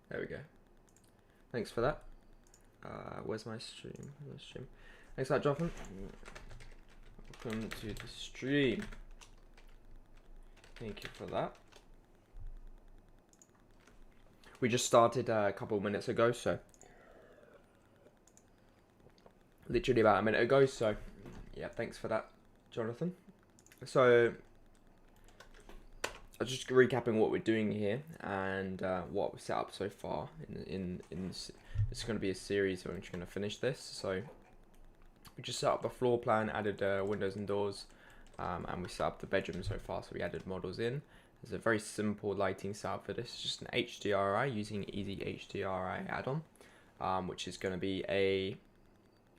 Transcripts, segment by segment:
There we go. Thanks for that. Where's my stream? Thanks for that, Jonathan. Welcome to the stream. Thank you for that. We just started a couple of minutes ago, so literally about a minute ago. So yeah, thanks for that, Jonathan. So I'm just recapping what we're doing here and what we've set up so far. In this, it's going to be a series. So I'm just going to finish this. So we just set up the floor plan, added windows and doors, and we set up the bedroom so far. So we added models in. There's a very simple lighting setup for this. It's just an HDRI using Easy HDRI add-on, which is going to be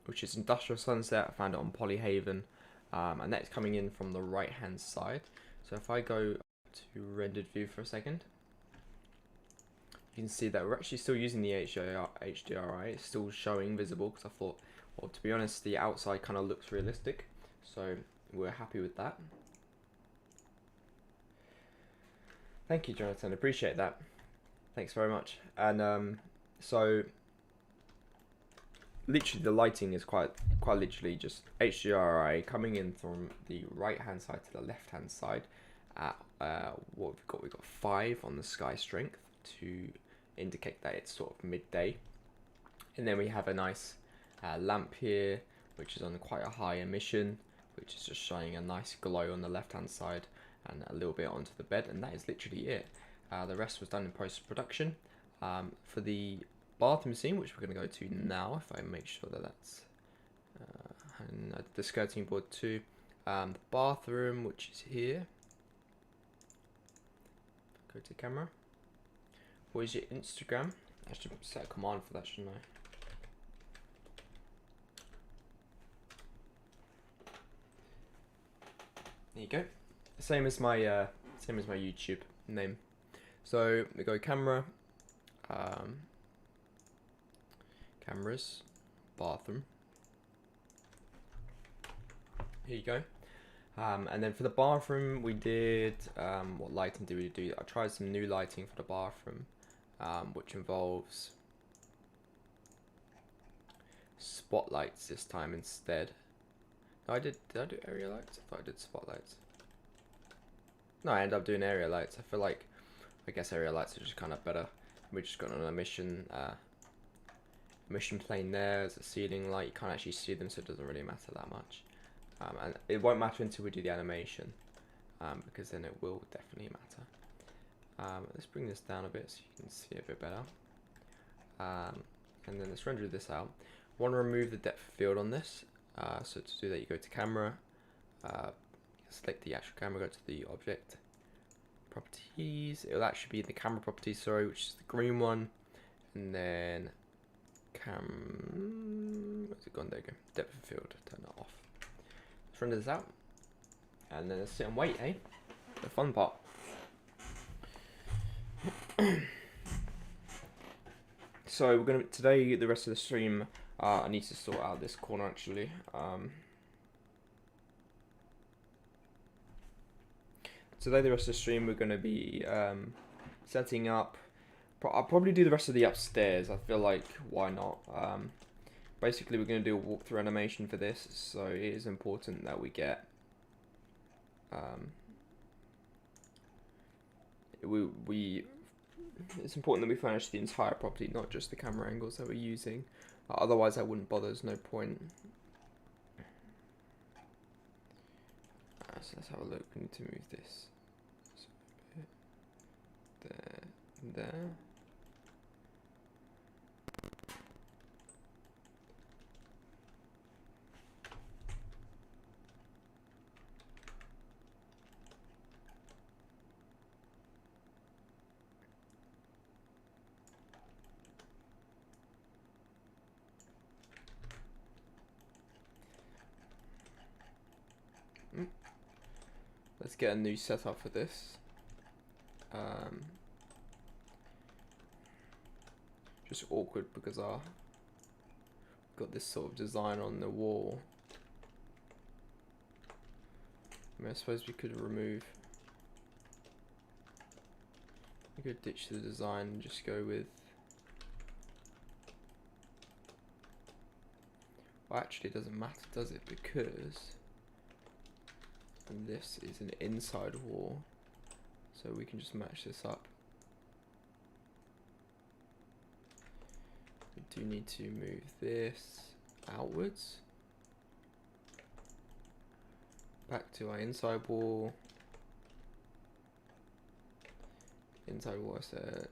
which is Industrial Sunset. I found it on Polyhaven, and that's coming in from the right hand side. So if I go to rendered view for a second, you can see that we're actually still using the HDRI. It's still showing visible because I thought, well, to be honest, the outside kind of looks realistic, so we're happy with that. Thank you, Jonathan. Appreciate that. Thanks very much. And so literally the lighting is quite literally just HDRI coming in from the right hand side to the left hand side at what we've got 5 on the sky strength to indicate that it's sort of midday. And then we have a nice lamp here which is on quite a high emission, which is just shining a nice glow on the left hand side and a little bit onto the bed, and that is literally it. The rest was done in post-production. For the bathroom scene, which we're going to go to now, if I make sure that that's and the skirting board too. The bathroom, which is here. Go to camera. What is your Instagram? I should set a command for that, shouldn't I? There you go. Same as my YouTube name. So we go camera, cameras, bathroom. Here you go. And then for the bathroom, we did what lighting did we do? I tried some new lighting for the bathroom, which involves spotlights this time instead. No, did I do area lights? I thought I did spotlights. No, I ended up doing area lights. I guess area lights are just kind of better. We just got an emission plane there. There's a ceiling light. You can't actually see them, so it doesn't really matter that much. And it won't matter until we do the animation, because then it will definitely matter. Let's bring this down a bit so you can see it a bit better. And then let's render this out. Want to remove the depth of field on this. So to do that, you go to camera, select the actual camera, go to the object properties. It'll actually be the camera properties, sorry, which is the green one, and then where's it gone? There you go. Depth of field. Turn that off. Let's render this out, and then let's sit and wait, eh? The fun part. So we're gonna today. The rest of the stream, I need to sort out this corner actually. Today, the rest of the stream, we're going to be setting up. I'll probably do the rest of the upstairs. I feel like, why not? Basically, we're going to do a walkthrough animation for this, so it is important that we get. It's important that we furnish the entire property, not just the camera angles that we're using. Otherwise, I wouldn't bother. There's no point. So let's have a look. We need to move this. There. Let's get a new setup for this. Just awkward because I've got this sort of design on the wall. I suppose we could ditch the design and just go with Well, actually, it doesn't matter, does it? Because this is an inside wall, so we can just match this up. We do need to move this outwards. Back to our inside wall. Inside wall, I said.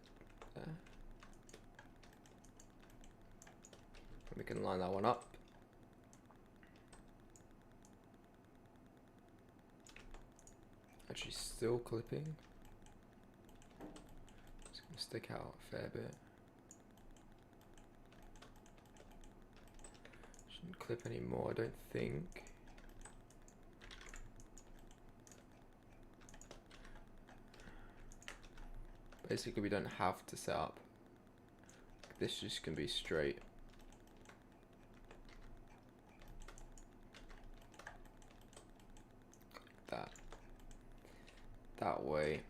We can line that one up. Actually, still clipping. It's gonna stick out a fair bit. Shouldn't clip anymore, I don't think. Basically, we don't have to set up. This just can be straight. Like that way.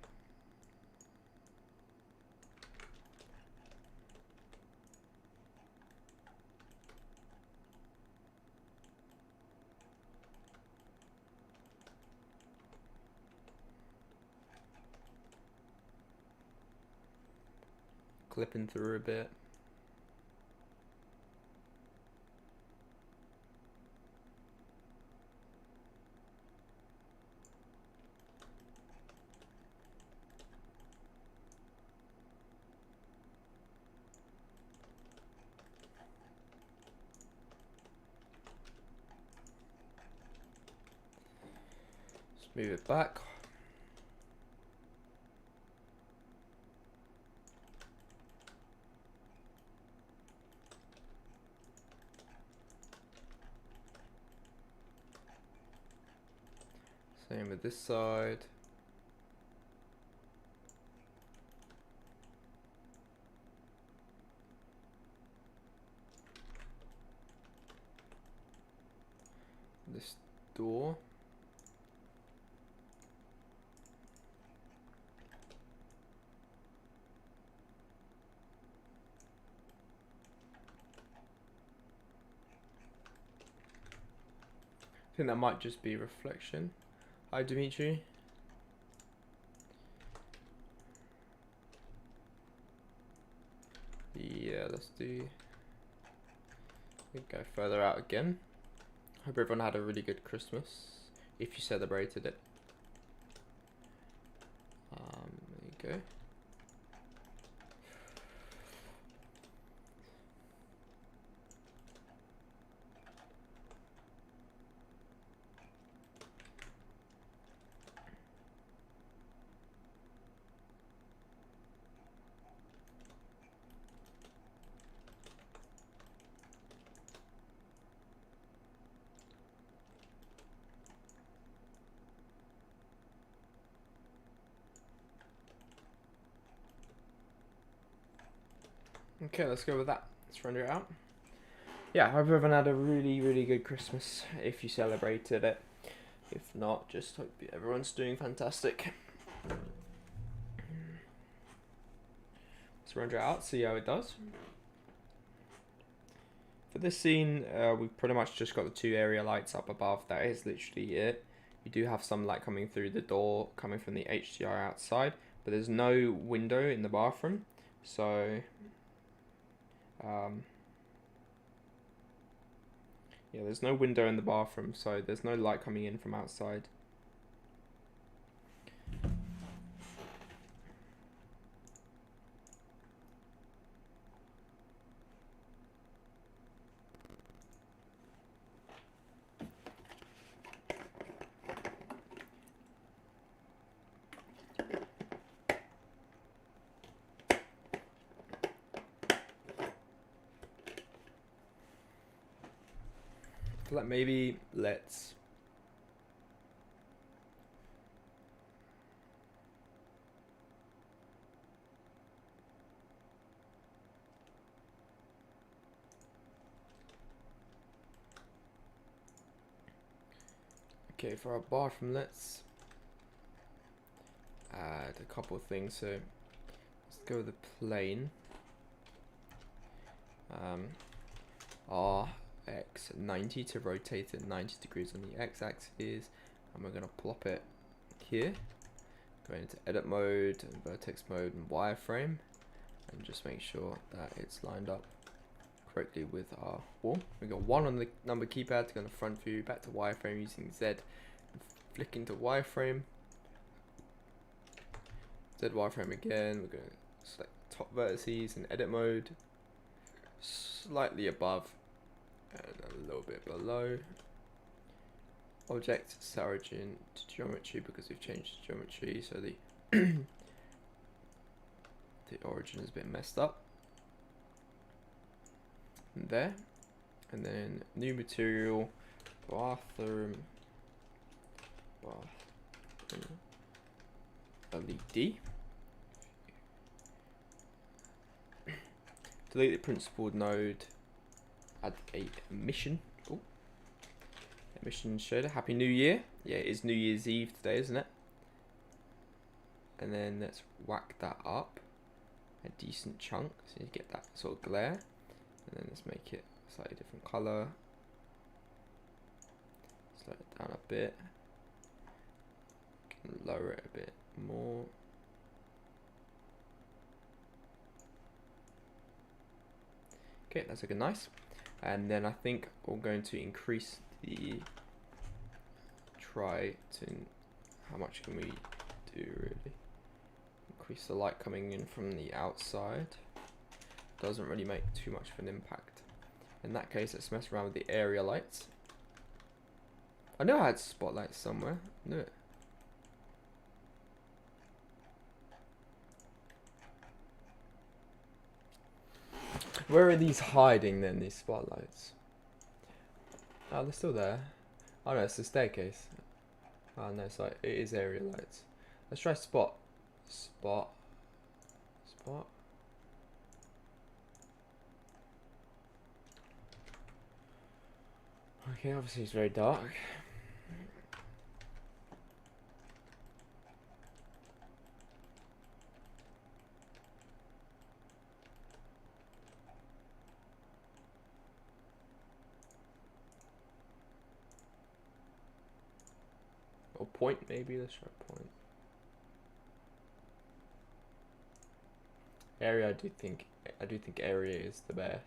Clipping through a bit. Let's move it back. Same with this side. This door. I think that might just be reflection. Hi, Dimitri. Yeah, let's do. We go further out again. Hope everyone had a really good Christmas, if you celebrated it. There you go. Okay, let's go with that. Let's render it out. Yeah, I hope everyone had a really, really good Christmas if you celebrated it. If not, just hope everyone's doing fantastic. Let's render it out, see how it does. For this scene, we've pretty much just got the two area lights up above. That is literally it. You do have some light coming through the door, coming from the HDR outside, but there's no window in the bathroom. So, yeah, there's no window in the bathroom, so there's no light coming in from outside. Like maybe let's okay, for our bathroom, let's add a couple of things. So let's go with the plane. Our X 90 to rotate it 90 degrees on the X axis, and we're gonna plop it here. Go into edit mode, and vertex mode, and wireframe, and just make sure that it's lined up correctly with our wall. We got 1 on the number keypad to go on the front view, back to wireframe using Z, and flick into wireframe. Z wireframe again. We're gonna select top vertices in edit mode, slightly above and a little bit below. Object set origin to geometry because we've changed geometry, so the the origin is a bit messed up. And there, and then new material, bathroom LED. Delete the principled node. Add a emission. Oh, emission shader. Happy New Year. Yeah, it is New Year's Eve today, isn't it? And then let's whack that up a decent chunk so you get that sort of glare. And then let's make it a slightly different color. Slow it down a bit. Can lower it a bit more. Okay, that's looking nice. And then I think we're going to increase the how much can we do really? Increase the light coming in from the outside. Doesn't really make too much of an impact. In that case, let's mess around with the area lights. I know I had spotlights somewhere. I knew it. Where are these hiding then, these spotlights? Oh, they're still there. Oh no, it's the staircase. Oh no, so it is area lights. Let's try spot. Spot. Okay, obviously it's very dark. Or point maybe, let's try point. Area, I do think area is the best.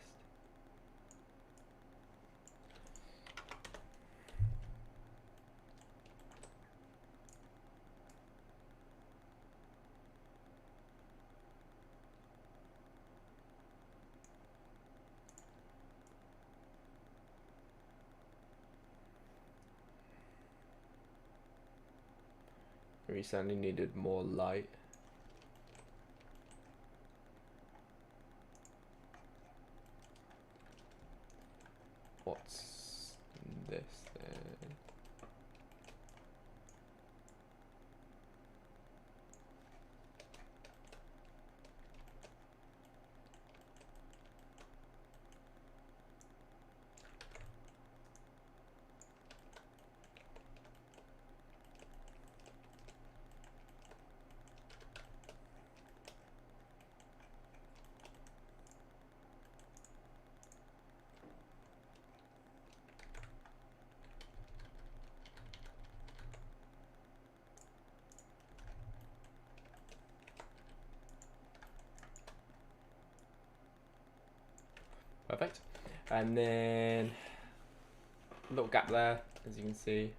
We certainly needed more light. What's this then? Perfect. And then a little gap there, as you can see.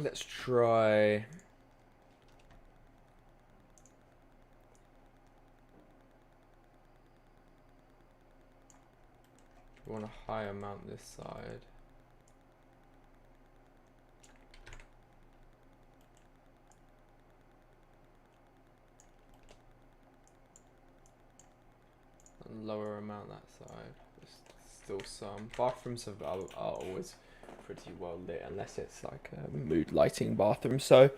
Let's try. We want a higher amount this side. And lower amount that side. There's still some. Bathrooms are always pretty well lit unless it's like a mood lighting bathroom. So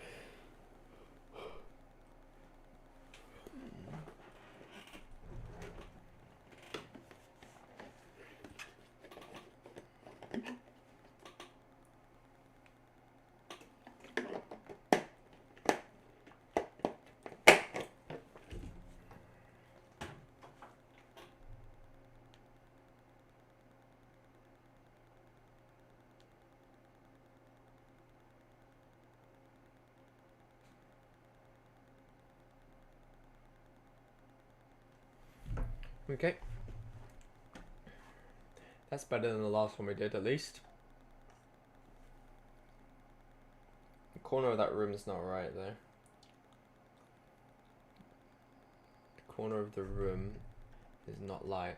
Okay. That's better than the last one we did, at least. The corner of that room is not right, though. The corner of the room is not right.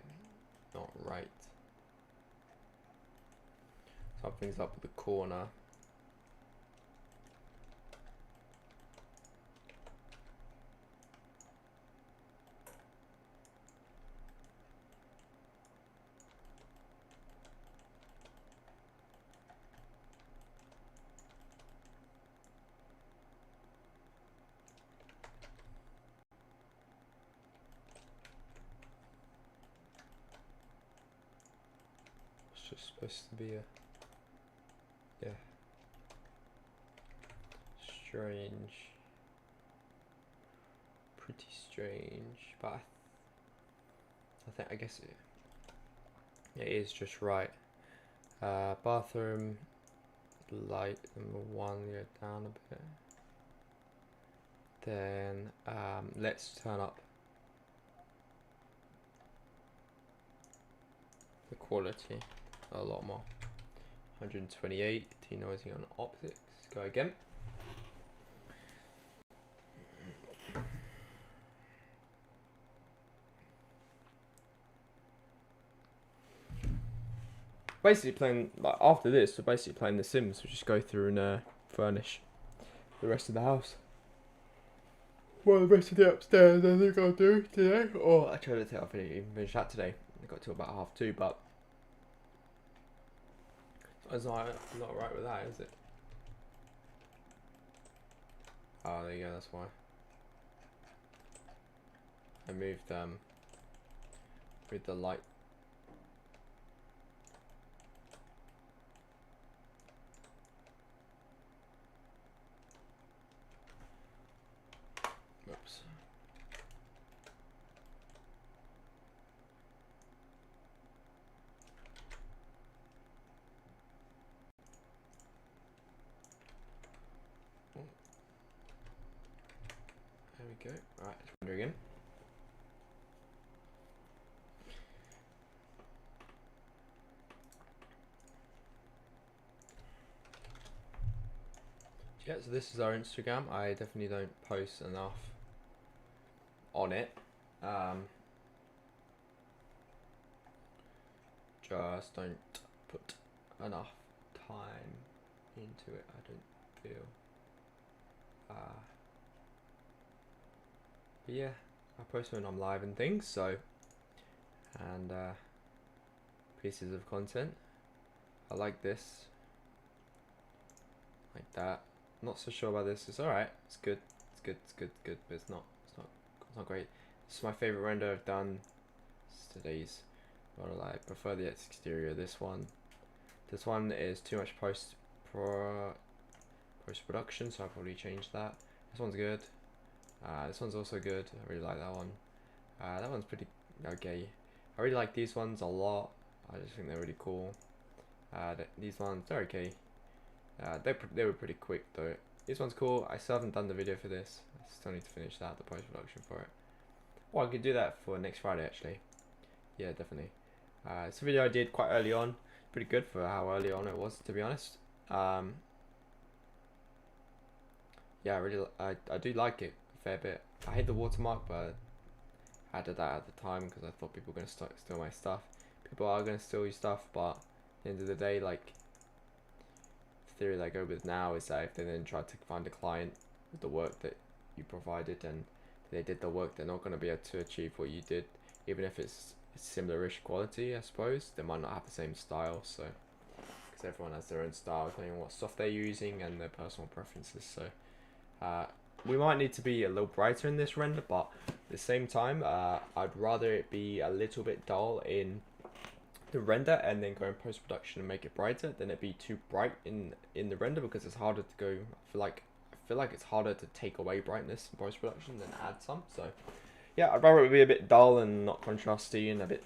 Something's up with the corner. It's just supposed to be a... yeah. Strange. Pretty strange, but I guess it is just right. Bathroom light number 1, go down a bit. Then let's turn up the quality a lot more. 128, denoising on optics. Go again. Basically playing, like, after this, we're basically playing The Sims. We just go through and furnish the rest of the house. Well, the rest of the upstairs I think I'll do today. Oh, I tried to tell I even finished that today. I got to about 2:30, but it's not right with that, is it? Oh, there you go, that's why. I moved with the light. Oops. There we go. Alright, let's render again. Yeah, so this is our Instagram. I definitely don't post enough on it. Just don't put enough time into it, I don't feel. But yeah, I post when I'm live and things, so, and pieces of content. I like this, like that. Not so sure about this. It's alright. It's good. It's good, but it's not great. This is my favorite render I've done. It's today's. Well, I prefer the exterior. This one is too much post production, so I'll probably change that. This one's good. This one's also good. I really like that one. That one's pretty okay. I really like these ones a lot. I just think they're really cool. These ones, they're okay. They were pretty quick though. This one's cool. I still haven't done the video for this. I still need to finish that, the post production for it. Well, I could do that for next Friday actually. Yeah, definitely. It's a video I did quite early on. Pretty good for how early on it was, to be honest. Yeah, I do like it a fair bit. I hate the watermark, but I did that at the time because I thought people were going to steal my stuff. People are going to steal your stuff, but at the end of the day, like, the theory that I go with now is that if they then try to find a client with the work that you provided and they did the work, they're not going to be able to achieve what you did, even if it's similar-ish quality, I suppose. They might not have the same style, so, because everyone has their own style depending on what stuff they're using and their personal preferences. So we might need to be a little brighter in this render, but at the same time, I'd rather it be a little bit dull in the render and then go in post-production and make it brighter than it be too bright in the render, because it's harder to go. I feel like it's harder to take away brightness in post-production than add some. So yeah, I'd rather it be a bit dull and not contrasty and a bit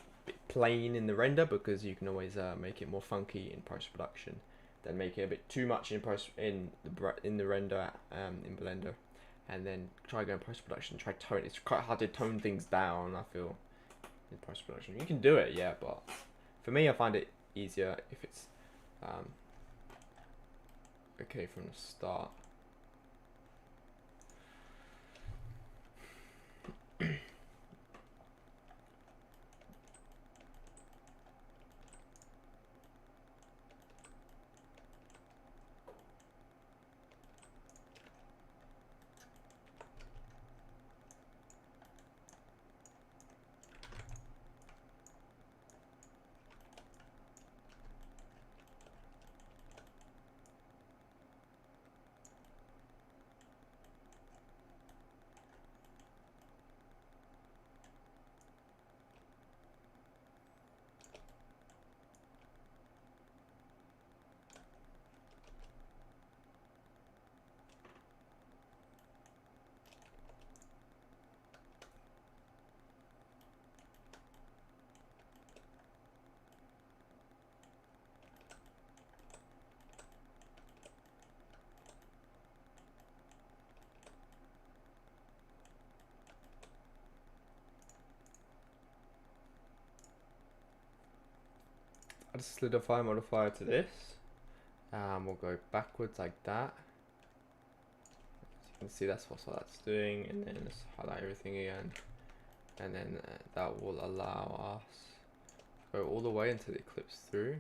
plain in the render, because you can always make it more funky in post-production than make it a bit too much in the render in Blender, and then try going post-production, tone. It's quite hard to tone things down, I feel, in post production. You can do it, yeah, but for me, I find it easier if it's okay from the start. Add a solidify modifier to this. We'll go backwards like that. As you can see, that's what that's doing, and then let's highlight everything again, and then that will allow us to go all the way until it clips through.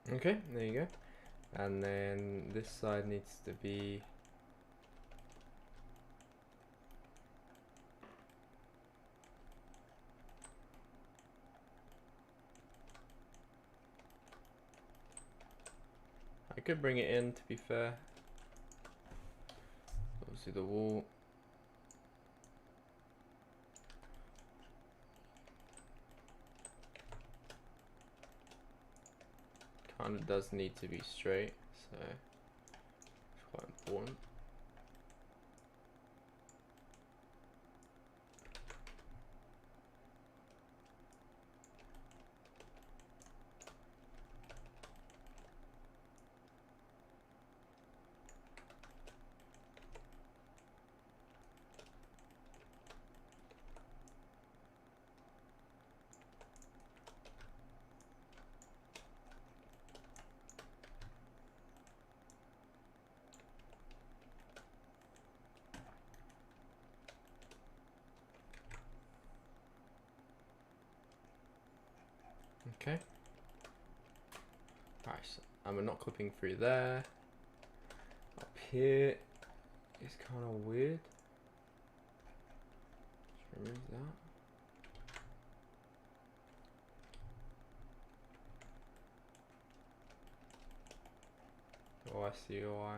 Okay, there you go. And then this side needs to be I could bring it in, to be fair. Obviously the wall. Kind of does need to be straight, so it's quite important. Okay. Alright, so I'm not clipping through there. Up here is kind of weird. Let's remove that. Oh, I see why.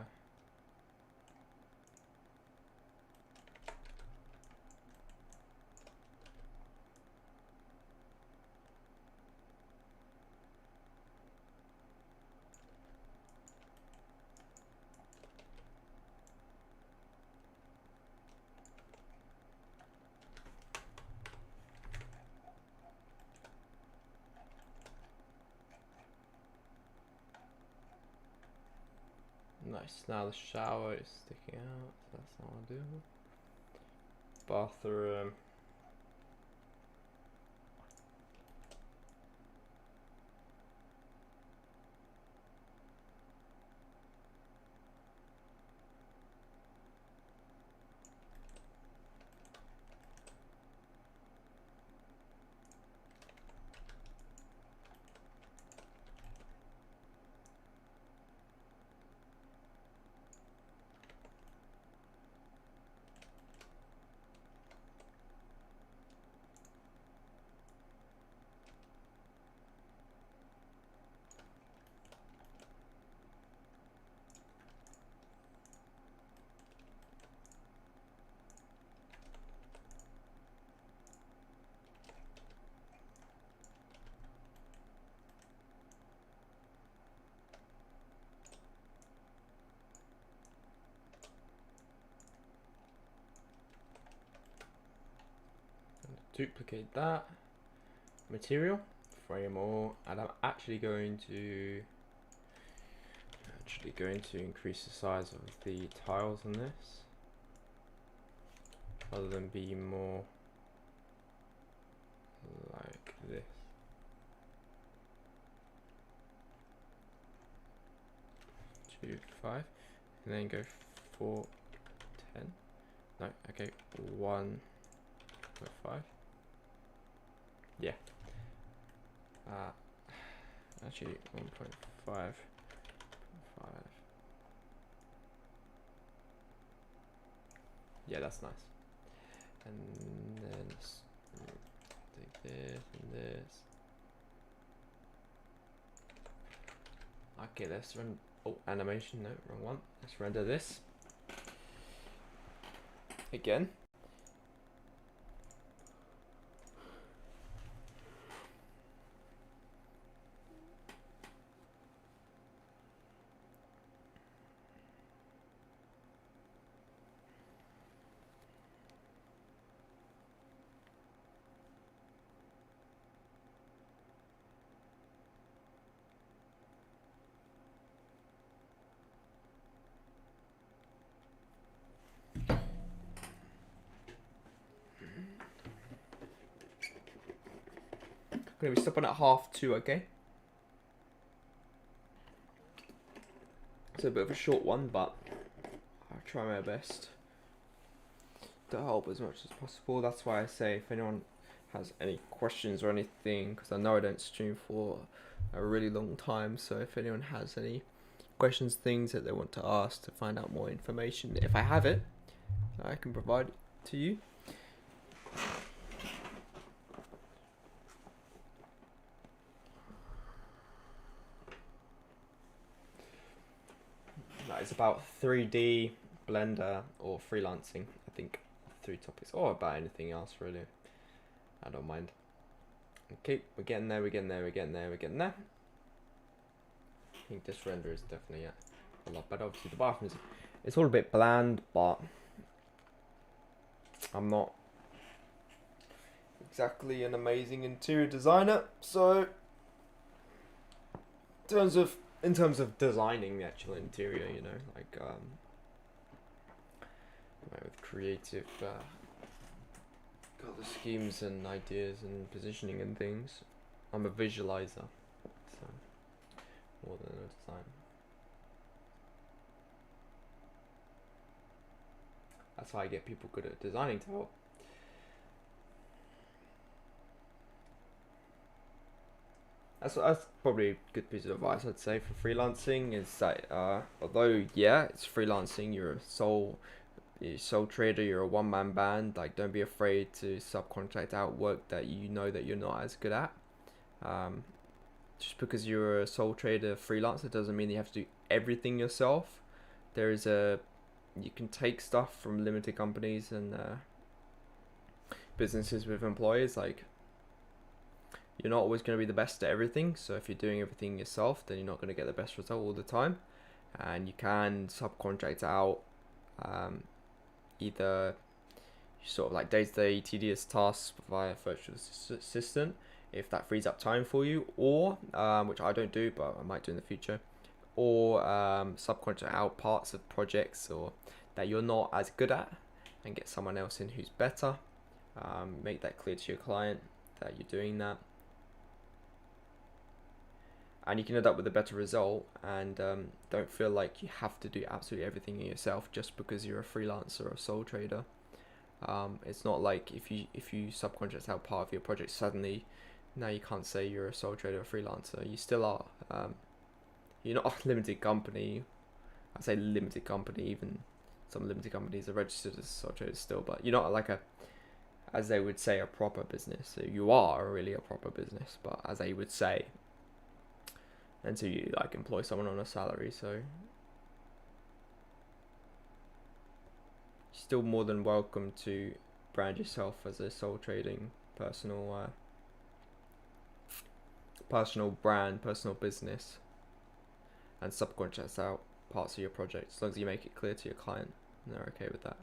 Nice. Now the shower is sticking out, so that's not ideal. Bathroom. duplicate that material, frame all, and I'm actually going to increase the size of the tiles on this, rather than be more like this. Two, 5, and then go 4, 10. No, okay, 1.5. Yeah. Actually 1.5. Yeah, that's nice. And then let's take this and this. Okay, let's run. Oh, animation. No, wrong one. Let's render this again. I'm gonna be stopping at 2:30, okay? It's a bit of a short one, but I'll try my best to help as much as possible. That's why I say if anyone has any questions or anything, because I know I don't stream for a really long time, so if anyone has any questions, things that they want to ask to find out more information, if I have it, I can provide it to you. It's about 3D, Blender, or freelancing. I think 3 topics, or about anything else really. I don't mind. Okay, we're getting there. I think this render is definitely a lot better. Obviously, the bathroom it's all a bit bland, but I'm not exactly an amazing interior designer, so in terms of designing the actual interior, you know, like with creative color schemes and ideas and positioning and things, I'm a visualizer, so more than a designer. That's how I get people good at designing to help. That's probably a good piece of advice I'd say for freelancing, is that although yeah, it's freelancing, you're a sole trader, you're a one-man band, like don't be afraid to subcontract out work that you know that you're not as good at. Just because you're a sole trader freelancer doesn't mean you have to do everything yourself. You can take stuff from limited companies and businesses with employees. Like, you're not always going to be the best at everything, so if you're doing everything yourself, then you're not going to get the best result all the time. And you can subcontract out either sort of like day-to-day tedious tasks via virtual assistant, if that frees up time for you, or which I don't do but I might do in the future, or subcontract out parts of projects or that you're not as good at and get someone else in who's better. Make that clear to your client that you're doing that, and you can end up with a better result, and don't feel like you have to do absolutely everything yourself just because you're a freelancer or a sole trader. It's not like if you subcontract out part of your project, suddenly now you can't say you're a sole trader or freelancer. You still are. You're not a limited company. I say limited company, even some limited companies are registered as sole traders still, but you're not like as they would say, a proper business. So you are really a proper business, but as they would say, until you like employ someone on a salary. So you're still more than welcome to brand yourself as a sole trading personal brand, personal business, and subcontract out parts of your project, as long as you make it clear to your client and they're okay with that.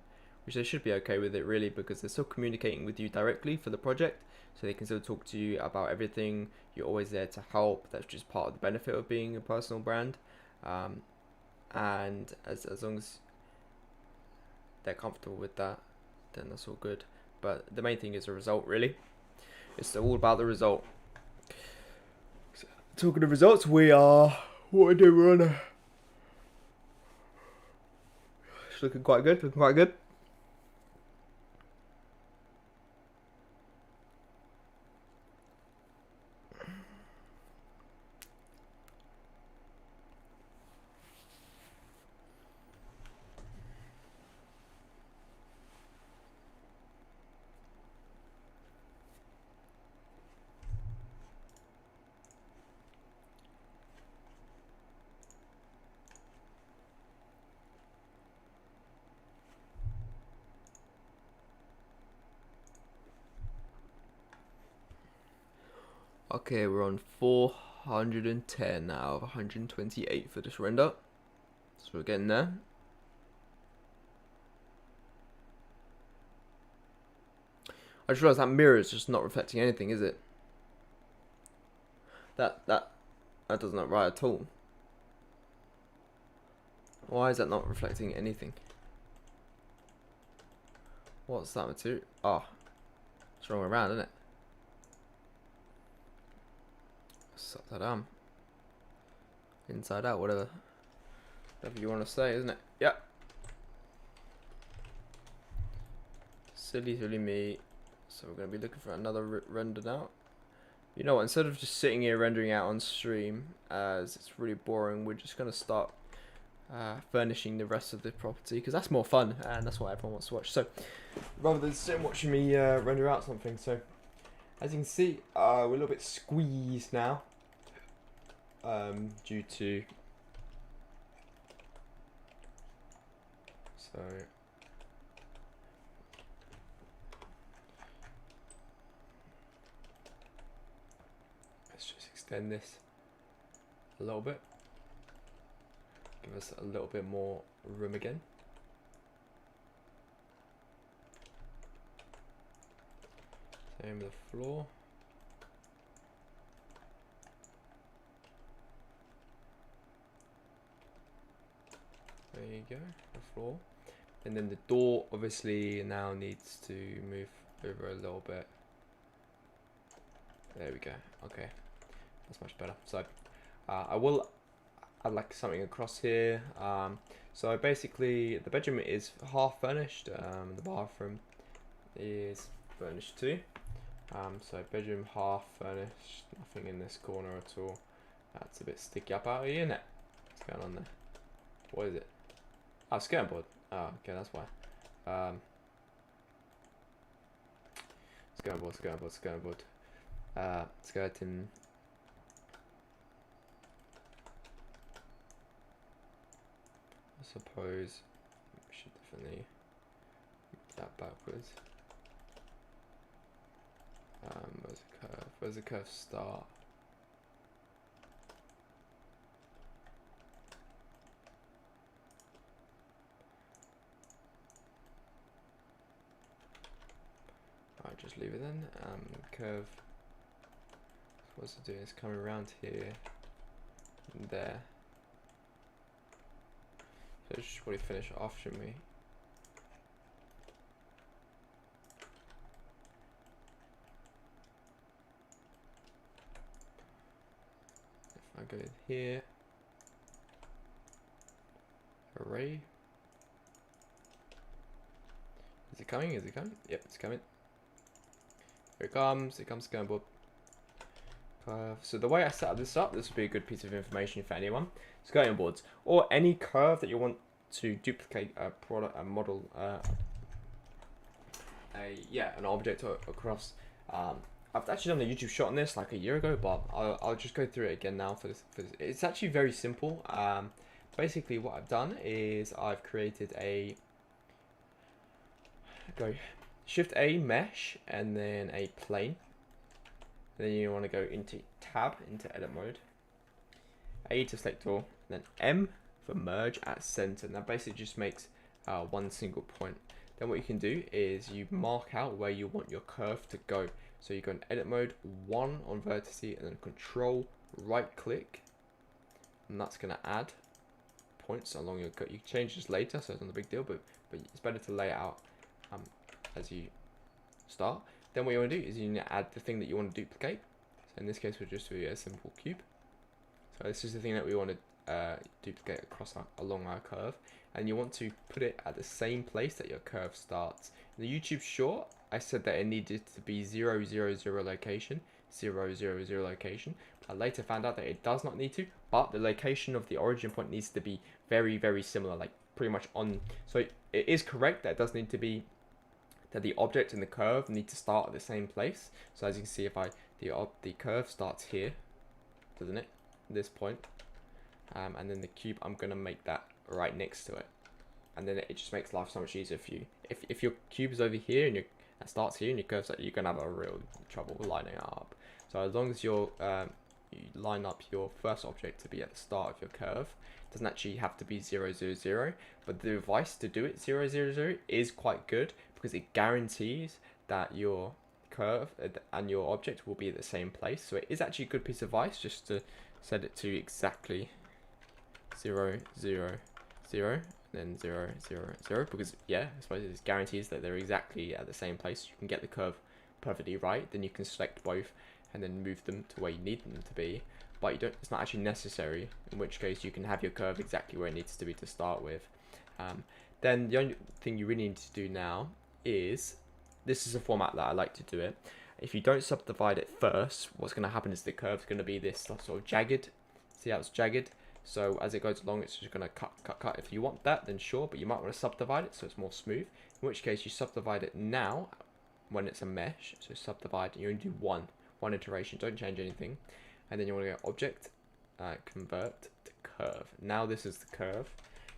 which they should be okay with it really, because they're still communicating with you directly for the project, so they can still talk to you about everything. You're always there to help. That's just part of the benefit of being a personal brand. And as long as they're comfortable with that, then that's all good. But the main thing is the result, really. It's all about the result. So, talking of results, we're on it's looking quite good. Okay, we're on 410 out of 128 for this render. So we're getting there. I just realized that mirror is just not reflecting anything, is it? That does not right at all. Why is that not reflecting anything? What's that material? Oh, it's wrong around, isn't it? Suck that down. Inside out, whatever you want to say, isn't it? Yep. Silly me. So we're going to be looking for another render now. You know what, instead of just sitting here rendering out on stream, as it's really boring, we're just going to start furnishing the rest of the property, because that's more fun, and that's what everyone wants to watch. So, rather than sitting watching me render out something, so as you can see, we're a little bit squeezed now, due to, so, let's just extend this a little bit, give us a little bit more room again. Same with the floor. There you go, the floor. And then the door obviously now needs to move over a little bit. There we go. Okay, that's much better. So I'd like something across here. So basically the bedroom is half furnished. The bathroom is furnished too. So bedroom half furnished, nothing in this corner at all. That's a bit sticky up out here, isn't it? What's going on there? What is it? Oh, skirting board. Oh, okay, that's why. Skirting board. Skirting. I suppose we should definitely move that backwards. Where's the curve? Where's the curve start? Alright, just leave it then. Curve. What's it doing? It's coming around here and there. So it should probably finish off, shouldn't we? If I go here, array. Is it coming? Is it coming? Yep, it's coming. Here it comes. It comes going board. So the way I set this up, this would be a good piece of information for anyone. Skirting boards or any curve that you want to duplicate a product, a model, an object across. I've actually done a YouTube shot on this like a year ago, but I'll just go through it again now for this. It's actually very simple. Basically, what I've done is I've created a Shift A mesh and then a plane. Then you want to go into tab, into edit mode, A to select all, then M for merge at center. And that basically just makes one single point. Then what you can do is you mark out where you want your curve to go. So you go in edit mode 1 on vertice, and then control right click, and that's going to add points along your curve. You can change this later, so it's not a big deal, but it's better to lay it out as you start. Then what you want to do is you need to add the thing that you want to duplicate. So in this case, we'll just do a simple cube. So this is the thing that we want to duplicate along our curve, and you want to put it at the same place that your curve starts. In the YouTube short, I said that it needed to be 0, 0, 0 location, 0, 0, 0 location. I later found out that it does not need to, but the location of the origin point needs to be very, very similar, like pretty much on. So it is correct that it does need to be that the object and the curve need to start at the same place. So as you can see, if the curve starts here, doesn't it? This point, and then the cube, I'm gonna make that right next to it, and then it just makes life so much easier for you. If your cube is over here and it starts here and your curve's, you're gonna have a real trouble lining it up. So as long as you line up your first object to be at the start of your curve, it doesn't actually have to be 0, 0, 0, but the device to do it 0, 0, 0 is quite good because it guarantees that your curve and your object will be at the same place. So it is actually a good piece of advice just to set it to exactly 0, 0, 0, then 0, 0, 0, because yeah, I suppose it guarantees that they're exactly at the same place. You can get the curve perfectly right, then you can select both and then move them to where you need them to be, but you don't, it's not actually necessary, in which case you can have your curve exactly where it needs to be to start with. Then the only thing you really need to do now is, this is a format that I like to do it. If you don't subdivide it first, what's going to happen is the curve's going to be this sort of jagged. See how it's jagged? So as it goes along, it's just going to cut. If you want that, then sure, but you might want to subdivide it so it's more smooth. In which case, you subdivide it now when it's a mesh. So subdivide, and you only do one iteration. Don't change anything. And then you want to go object, convert to curve. Now this is the curve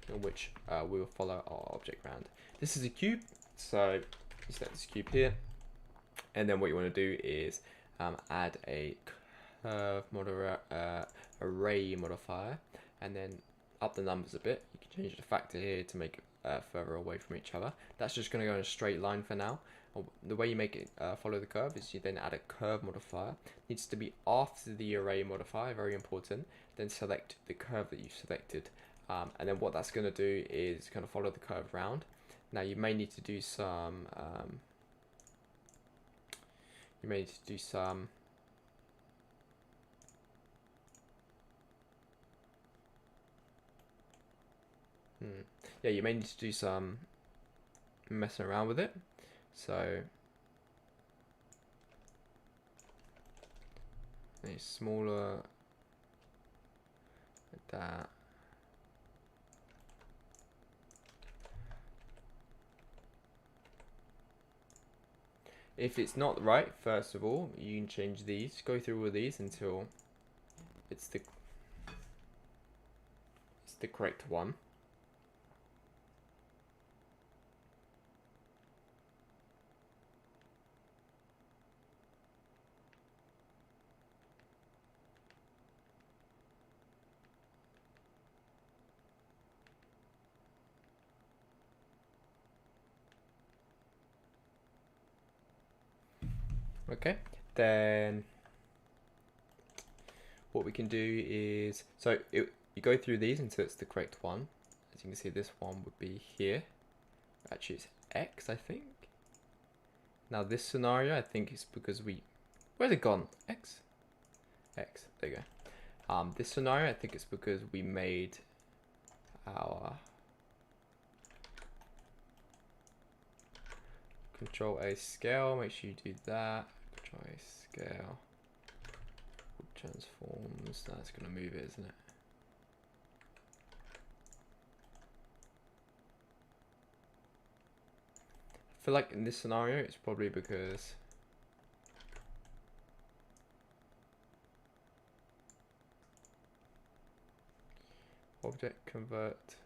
in which we will follow our object around. This is a cube, so you select this cube here. And then what you want to do is add a curve array modifier, and then up the numbers a bit. You can change the factor here to make it further away from each other. That's just going to go in a straight line for now. The way you make it follow the curve is you then add a curve modifier. It needs to be after the array modifier, very important. Then select the curve that you selected, and then what that's going to do is kind of follow the curve round. Now you may need to do some yeah, you may need to do some messing around with it. So a smaller like that. If it's not right, first of all, you can change these. Go through all these until it's the correct one. Okay, then what we can do is, you go through these until it's the correct one. As you can see, this one would be here. Actually, it's X, I think. Now this scenario, I think it's because where's it gone? X, there you go. This scenario, I think it's because we made our Control A scale. Make sure you do that. Control A scale. Transforms. That's going to move it, isn't it? I feel like in this scenario, it's probably because object convert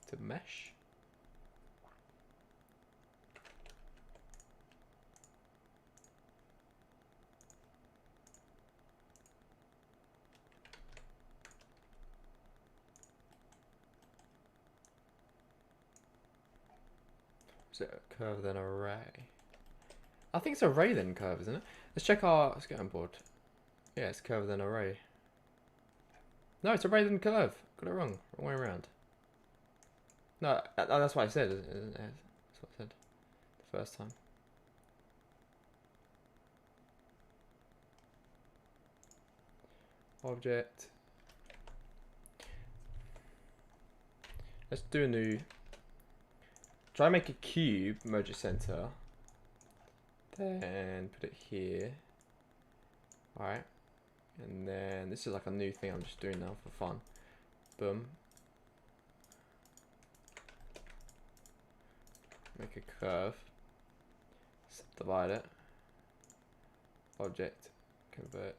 to mesh. Is it a curve then array? I think it's array then curve, isn't it? Let's check our skirting board. Yeah, it's curve then array. No, it's array then curve. Got it wrong. Wrong way around. No, that's what I said, isn't it? That's what I said the first time. Object. Let's do a new. Try and make a cube, merge it center. Then put it here. Alright. And then this is like a new thing I'm just doing now for fun. Boom. Make a curve. Subdivide it. Object. Convert.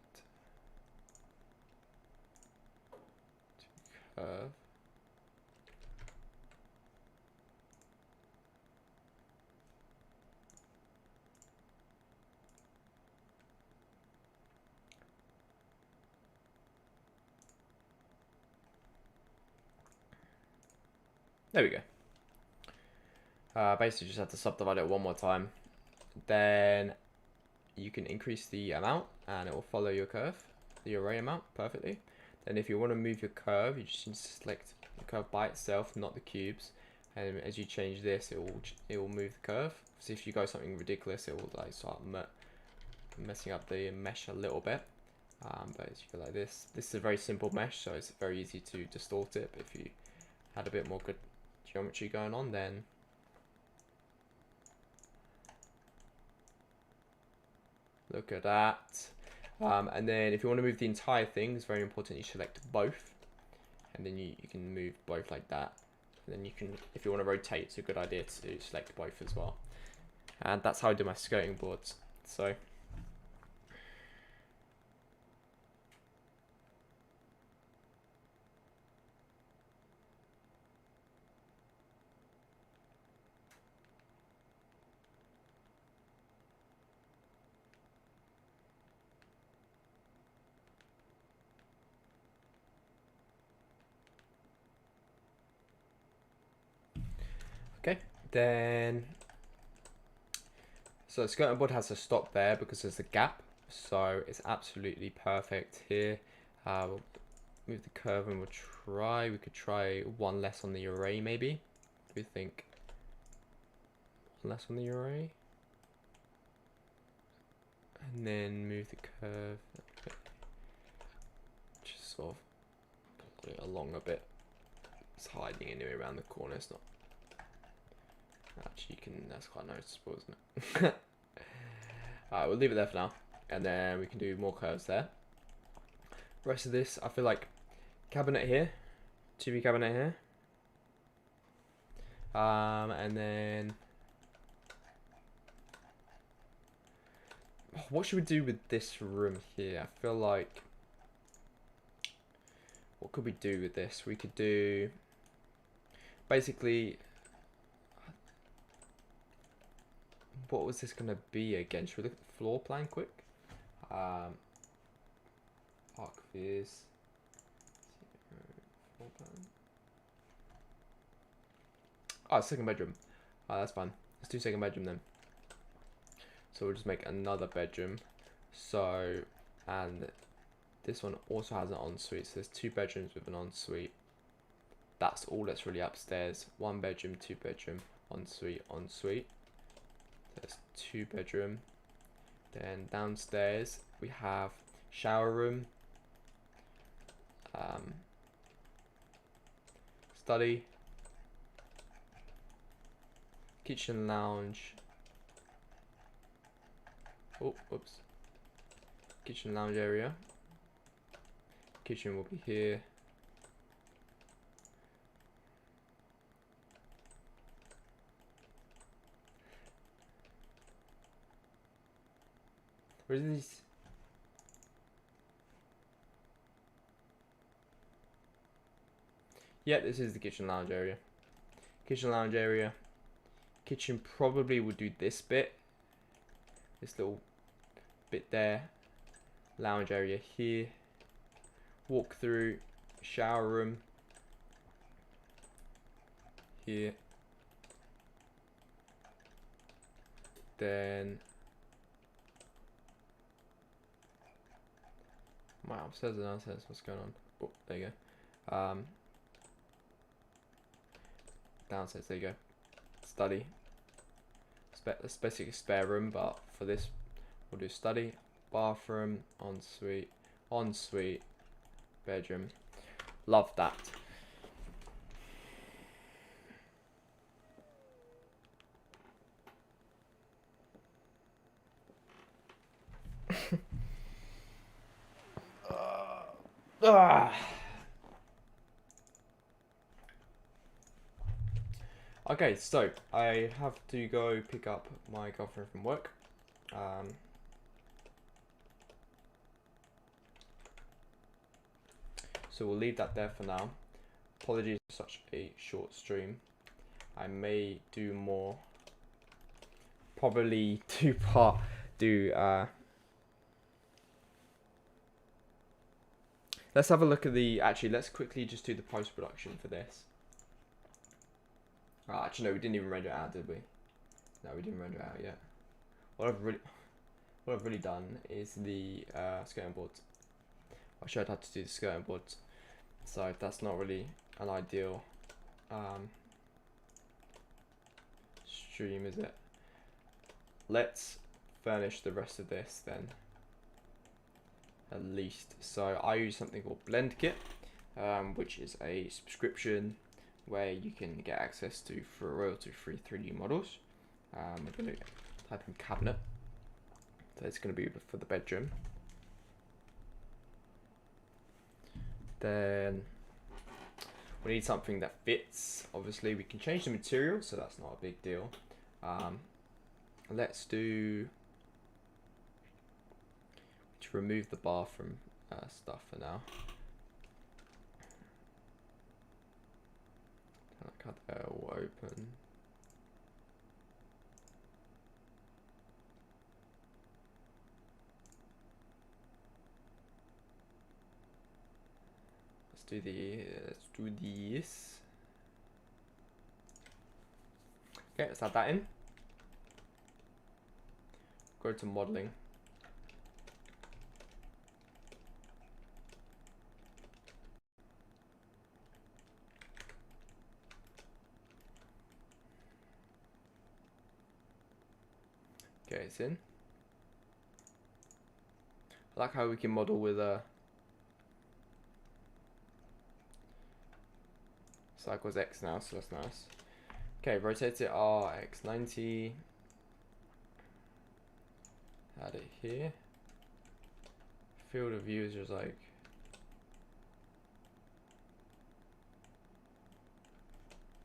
To curve. There we go. Basically just have to subdivide it one more time. Then you can increase the amount and it will follow your curve, the array amount, perfectly. Then if you want to move your curve, you just need to select the curve by itself, not the cubes. And as you change this, it will move the curve. So if you go something ridiculous, it will like start messing up the mesh a little bit. But as you go like this is a very simple mesh, so it's very easy to distort it. But if you had a bit more good geometry going on, then look at that. And then if you want to move the entire thing, it's very important you select both, and then you can move both like that. And then you can, if you want to rotate, it's a good idea to select both as well. And that's how I do my skirting boards. So okay, then so the skirting board has to stop there because there's a gap, so it's absolutely perfect here. We'll move the curve and we could try one less on the array maybe. What do you think? One less on the array? And then move the curve. Just sort of pull it along a bit. It's hiding anyway around the corner, it's not. Actually, that's quite noticeable, isn't it? Alright, we'll leave it there for now. And then we can do more curves there. Rest of this, I feel like cabinet here. TV cabinet here. And then what should we do with this room here? I feel like, what could we do with this? We could do basically, what was this gonna be again? Should we look at the floor plan quick? Arc views. Floor plan. Oh, second bedroom. That's fine. Let's do second bedroom then. So we'll just make another bedroom. So, and this one also has an ensuite. So there's 2 bedrooms with an ensuite. That's all that's really upstairs. 1 bedroom, 2 bedroom, ensuite, ensuite. There's 2 bedroom. Then downstairs we have shower room, study, kitchen lounge. Oh, whoops. Kitchen lounge area. Kitchen will be here. Where's these? Yeah, this is the kitchen lounge area. Kitchen lounge area. Kitchen probably would do this bit. This little bit there. Lounge area here. Walk through. Shower room. Here. Then my upstairs and downstairs. What's going on? Oh, there you go. Downstairs. There you go. Study. That's basically a spare room, but for this, we'll do study, bathroom, ensuite, bedroom. Love that. Okay, so I have to go pick up my girlfriend from work. So we'll leave that there for now. Apologies for such a short stream. I may do more. Probably let's have a look at actually, let's quickly just do the post-production for this. Actually, no, we didn't even render it out, did we? No, we didn't render it out yet. What I've really done is the skirting boards. I showed how to do the skirting boards, so that's not really an ideal stream, is it? Let's furnish the rest of this then, at least. So I use something called BlendKit, which is a subscription where you can get access to royalty-free 3D models. I'm going to type in cabinet, so it's going to be for the bedroom. Then we need something that fits. Obviously, we can change the material, so that's not a big deal. Let's do to remove the bathroom stuff for now. Cut that all open. Let's do this. Okay, let's add that in. Go to modeling. Okay, it's in. I like how we can model with a cycles X now, so that's nice. Okay, rotate it RX90. Add it here. Field of view is just like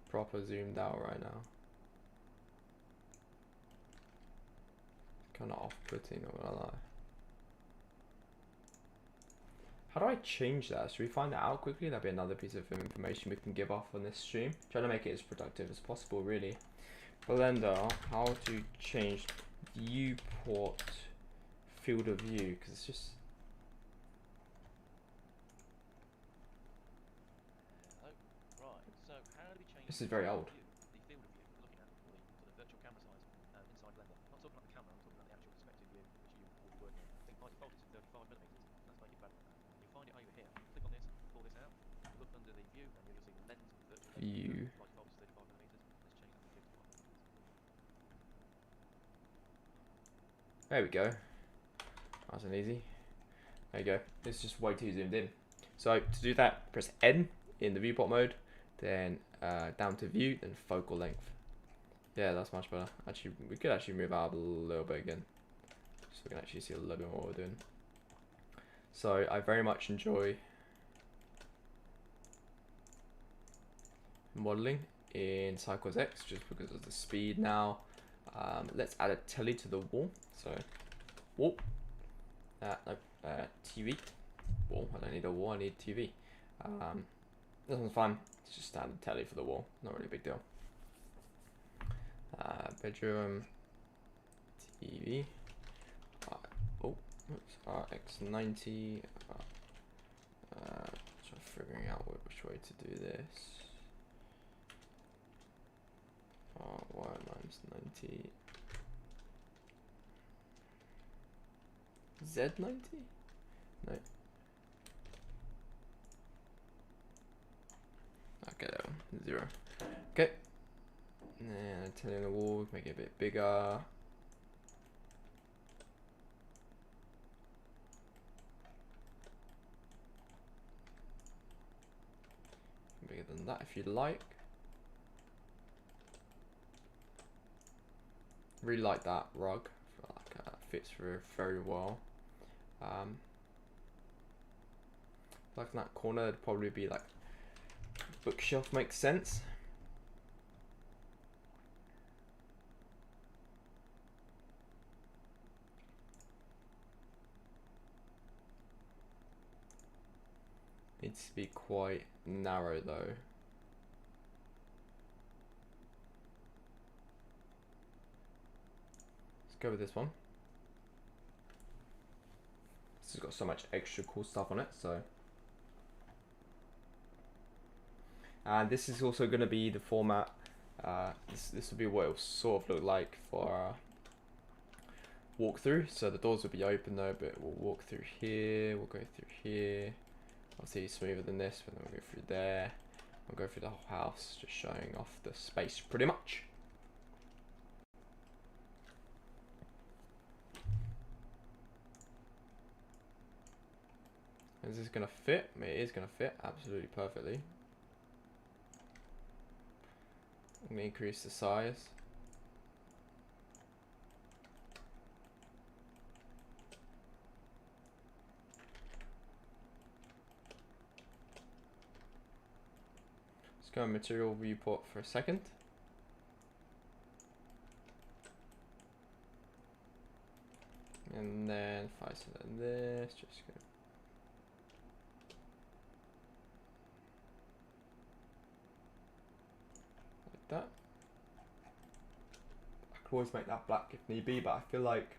proper zoomed out right now. Kind of off-putting, not gonna lie. How do I change that? Should we find that out quickly? That'd be another piece of information we can give off on this stream. Trying to make it as productive as possible, really. Blender, how to change viewport field of view, because it's just... This is very old. View. There we go. Nice and easy. There you go. It's just way too zoomed in. So to do that, press N in the viewport mode, then down to view, then focal length. Yeah, that's much better. Actually, we could actually move out a little bit again, so we can actually see a little bit more what we're doing. So I very much enjoy modeling in Cycles X just because of the speed now. Let's add a telly to the wall. So wall, TV, wall. I don't need a wall, I need TV. This one's fine. It's just standard telly for the wall. Not really a big deal. Bedroom, TV. Oh, oops, RX90. Try figuring out which way to do this. Y minus 90. Z90? No. Okay, that one. 0. Okay. And turn in the wall, make it a bit bigger. Bigger than that if you like. Really like that rug. I feel like that fits very well. Like in that corner, it'd probably be like bookshelf makes sense. Needs to be quite narrow though. Let's go with this one. This has got so much extra cool stuff on it, so. And this is also going to be the format. This will be what it will sort of look like for our walkthrough. So the doors will be open though, but we'll walk through here. We'll go through here. Obviously smoother than this, but then we'll go through there. We'll go through the whole house, just showing off the space pretty much. Is this gonna fit? It is gonna fit absolutely perfectly. I'm gonna increase the size. Let's go on material viewport for a second. And then if I select this, just go. Like that. I could always make that black if need be, but I feel like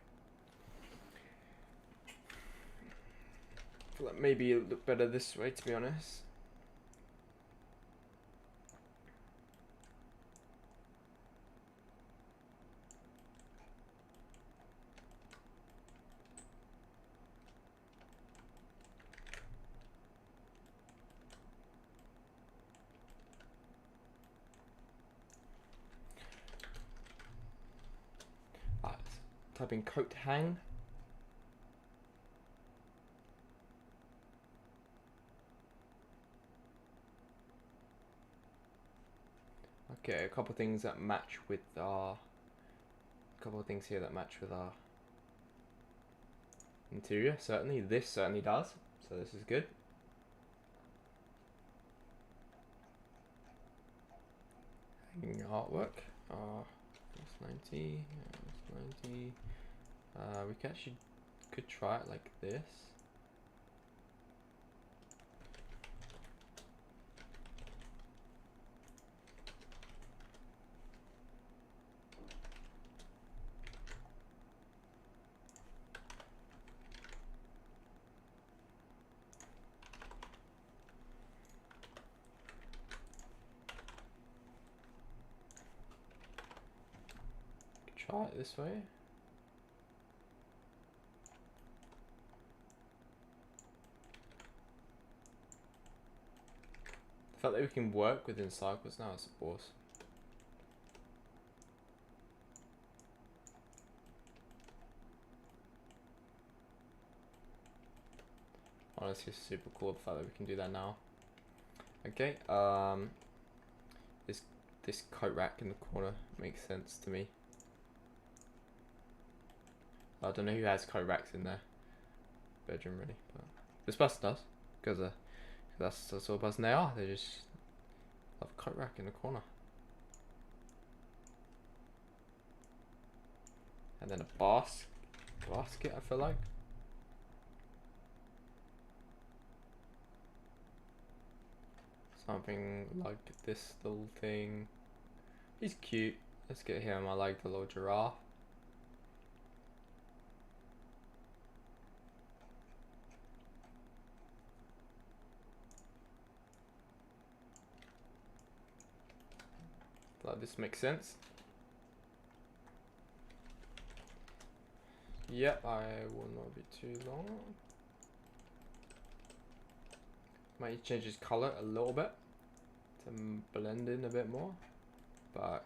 maybe it'll look better this way, to be honest. Type in coat hang. Okay, a couple of things that match with our. A couple of things here that match with our interior. Certainly, this certainly does. So this is good. Hanging artwork. That's 90. That's 90. We could try it like this. Try it this way. The fact that we can work within cycles now is awesome. Honestly, super cool the fact that we can do that now. Okay, this coat rack in the corner makes sense to me. I don't know who has coat racks in their bedroom really, but this person does, because that's the sort of person they are. They just love a coat rack in the corner. And then a basket, I feel like. Something like this little thing. He's cute. Let's get him. I like the little giraffe. Like this makes sense. Yep, I will not be too long. Might change his color a little bit to blend in a bit more, but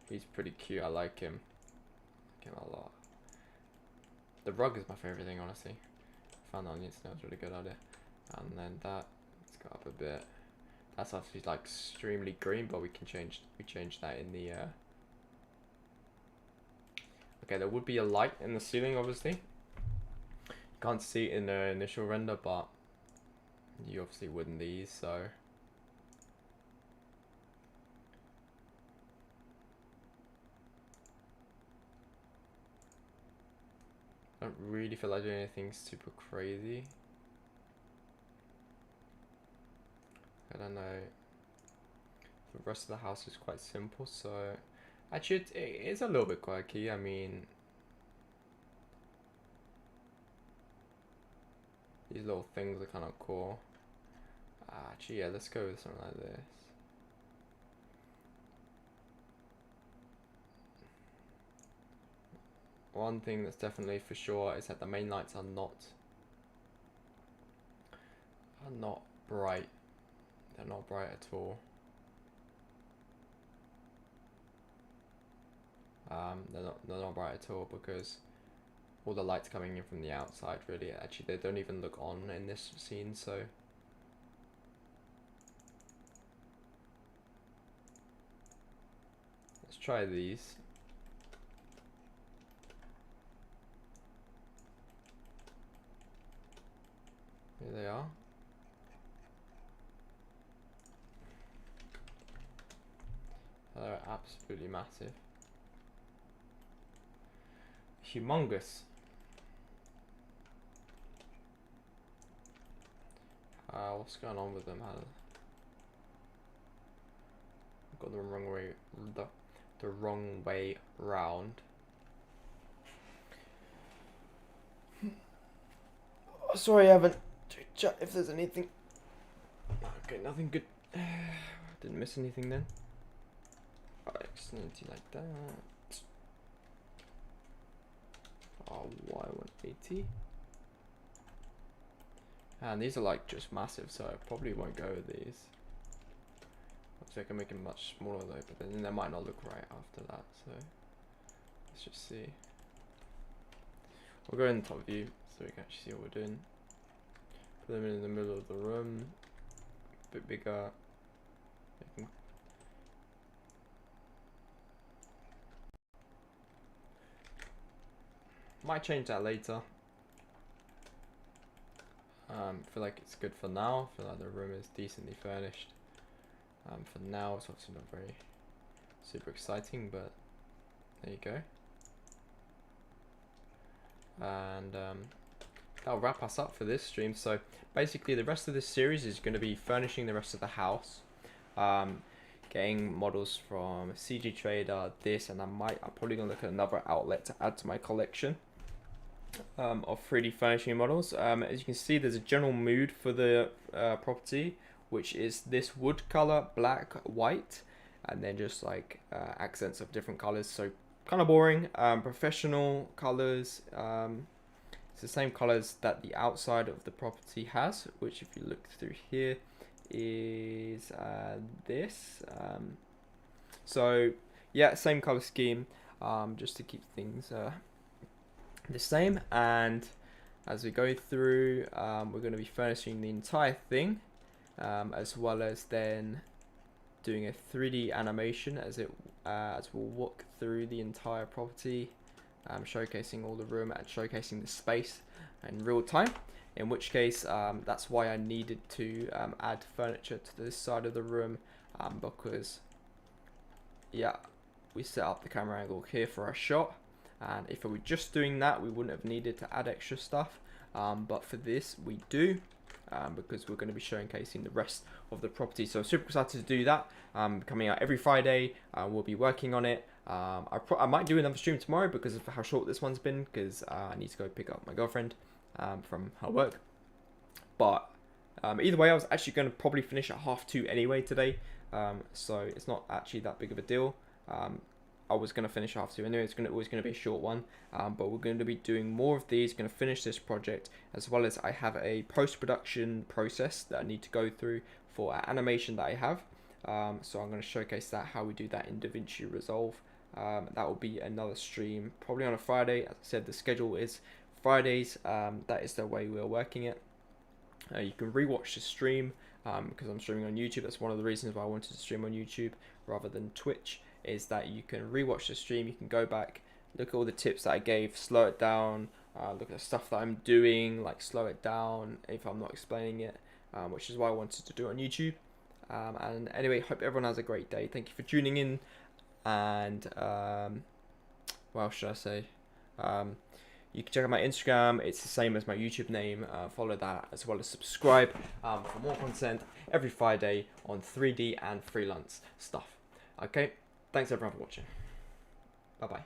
he's pretty cute. I like him. I like him a lot. The rug is my favorite thing, honestly. I found that on the internet, was really good at it. And then that, let's go up a bit. That's actually like extremely green, but we change that in the okay, there would be a light in the ceiling, obviously. You can't see it in the initial render, but you obviously would in these, so I don't really feel like doing anything super crazy. I don't know. The rest of the house is quite simple, so actually it is a little bit quirky. I mean, these little things are kind of cool. Actually, yeah, let's go with something like this. One thing that's definitely for sure is that the main lights are not bright. They're not bright at all. They're not bright at all because all the lights coming in from the outside, really, actually they don't even look on in this scene, so let's try these. Here they are. They're absolutely massive. Humongous. What's going on with them? I've got the wrong way round. Oh, sorry, I haven't checked if there's anything. Okay, nothing good. Didn't miss anything then. Excellent, like that. Y180. And these are like just massive, so I probably won't go with these. Obviously I can make them much smaller though, but then they might not look right after that, so let's just see. We'll go in top view so we can actually see what we're doing. Put them in the middle of the room, a bit bigger. Might change that later. I feel like it's good for now. I feel like the room is decently furnished. For now, it's obviously not very super exciting, but there you go. And that'll wrap us up for this stream. So basically, the rest of this series is going to be furnishing the rest of the house, getting models from CG Trader, this, and I'm probably going to look at another outlet to add to my collection. Of 3D furnishing models. As you can see, there's a general mood for the property, which is this wood color, black, white, and then just like accents of different colors. So kind of boring. Professional colors. It's the same colors that the outside of the property has, which if you look through here is this. So yeah, same color scheme, just to keep things the same. And as we go through, we're going to be furnishing the entire thing, as well as then doing a 3D animation as we'll walk through the entire property, showcasing all the room and showcasing the space in real time. In which case, that's why I needed to add furniture to this side of the room, because yeah, we set up the camera angle here for our shot. And if we were just doing that, we wouldn't have needed to add extra stuff. But for this, we do, because we're going to be showcasing the rest of the property. So super excited to do that. Coming out every Friday. We'll be working on it. I might do another stream tomorrow because of how short this one's been, because I need to go pick up my girlfriend from her work. But either way, I was actually going to probably finish at 2:30 anyway today. So it's not actually that big of a deal. I was going to finish after. Anyway, it's always going to be a short one, but we're going to be doing more of these. Going to finish this project, as well as I have a post-production process that I need to go through for an animation that I have. So I'm going to showcase that, how we do that in DaVinci Resolve. That will be another stream, probably on a Friday. As I said, the schedule is Fridays. That is the way we're working it. You can rewatch the stream because I'm streaming on YouTube. That's one of the reasons why I wanted to stream on YouTube rather than Twitch, is that you can rewatch the stream. You can go back, look at all the tips that I gave, slow it down, look at the stuff that I'm doing, like slow it down if I'm not explaining it, which is why I wanted to do it on YouTube. And anyway, hope everyone has a great day. Thank you for tuning in, and what else should I say? You can check out my Instagram. It's the same as my YouTube name. Follow that, as well as subscribe for more content every Friday on 3D and freelance stuff. Okay, thanks everyone for watching. Bye bye.